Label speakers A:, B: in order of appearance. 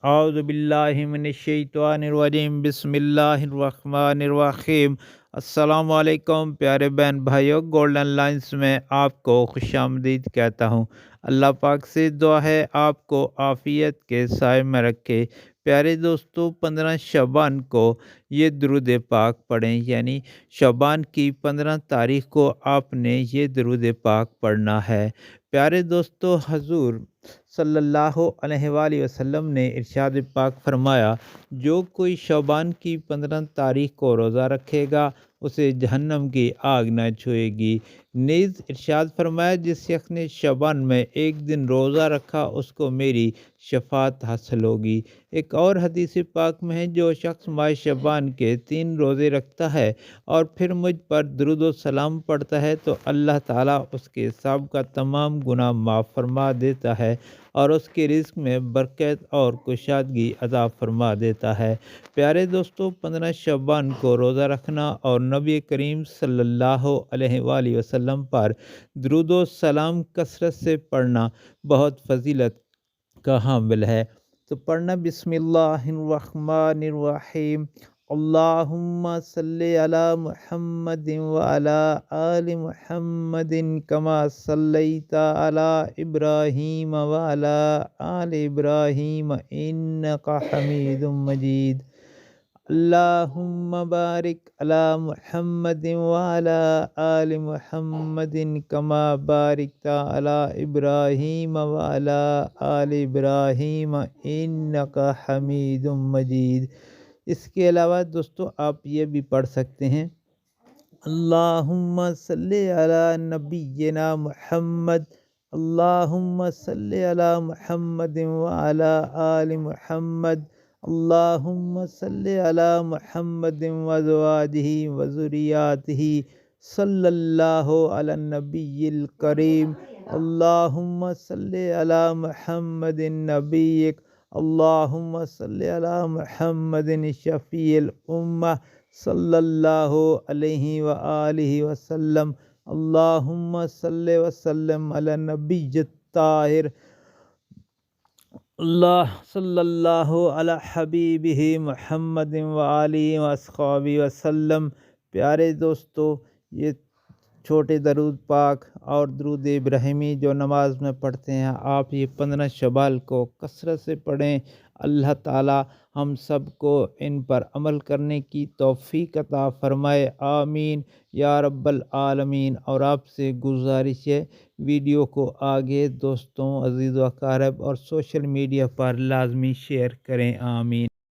A: اعوذ باللہ من الشیطان الرجیم، بسم اللہ الرحمن الرحیم۔ السلام علیکم پیارے بہن بھائیوں، گولڈن لائنز میں آپ کو خوش آمدید کہتا ہوں۔ اللہ پاک سے دعا ہے آپ کو عافیت کے سائے میں رکھے۔ پیارے دوستو، 15 شعبان کو یہ درود پاک پڑھیں، یعنی شعبان کی 15 تاریخ کو آپ نے یہ درود پاک پڑھنا ہے۔ پیارے دوستو، حضور صلی اللہ علیہ وآلہ وسلم نے ارشاد پاک فرمایا، جو کوئی شعبان کی 15 تاریخ کو روزہ رکھے گا اسے جہنم کی آگ نہ چھوئے گی۔ نیز ارشاد فرمایا، جس شخص نے شعبان میں ایک دن روزہ رکھا اس کو میری شفاعت حاصل ہوگی۔ ایک اور حدیث پاک میں ہے، جو شخص ماہ شعبان کے 3 روزے رکھتا ہے اور پھر مجھ پر درود و سلام پڑھتا ہے تو اللہ تعالیٰ اس کے حساب کا تمام گناہ معاف فرما دیتا ہے اور اس کے رزق میں برکت اور کشادگی عطا فرما دیتا ہے۔ پیارے دوستو، 15 شعبان کو روزہ رکھنا اور نبی کریم صلی اللہ علیہ وآلہ وسلم پر درود و سلام کثرت سے پڑھنا بہت فضیلت کا حامل ہے۔ تو پڑھنا، بسم اللہ الرحمن الرحیم۔ اللہم صلی علی محمد وعلی آل محمد کما صلیت علی ابراہیم وعلی آل ابراہیم انک حمید مجید۔ اللہم بارک علی محمد وعلی آل محمد کما بارکت علی ابراہیم وعلی آل ابراہیم انک حمید مجید۔ اس کے علاوہ دوستو آپ یہ بھی پڑھ سکتے ہیں، اللہم صلی علی نبینا محمد، اللہم صلی علی محمد وعلی آل محمد، اللہم صلی علی محمد وازواجہ وذریاتہ، صلی اللہ علی النبی الکریم، اللہم صلی علی محمد نبیک، اللہم صلی علی محمد شفیع الامہ، صلی اللہ علیہ وآلہ وسلم، اللہم صلی وسلم علی النبی الطاہر، صلی اللہ علی حبیبہ محمد وآلہ واصحابہ وسلم۔ پیارے دوستو، یہ چھوٹے درود پاک اور درود ابراہیمی جو نماز میں پڑھتے ہیں، آپ یہ 15 شوال کو کثرت سے پڑھیں۔ اللہ تعالی ہم سب کو ان پر عمل کرنے کی توفیق عطا فرمائے، آمین یا رب العالمین۔ اور آپ سے گزارش ہے، ویڈیو کو آگے دوستوں، عزیز و اقارب اور سوشل میڈیا پر لازمی شیئر کریں، آمین۔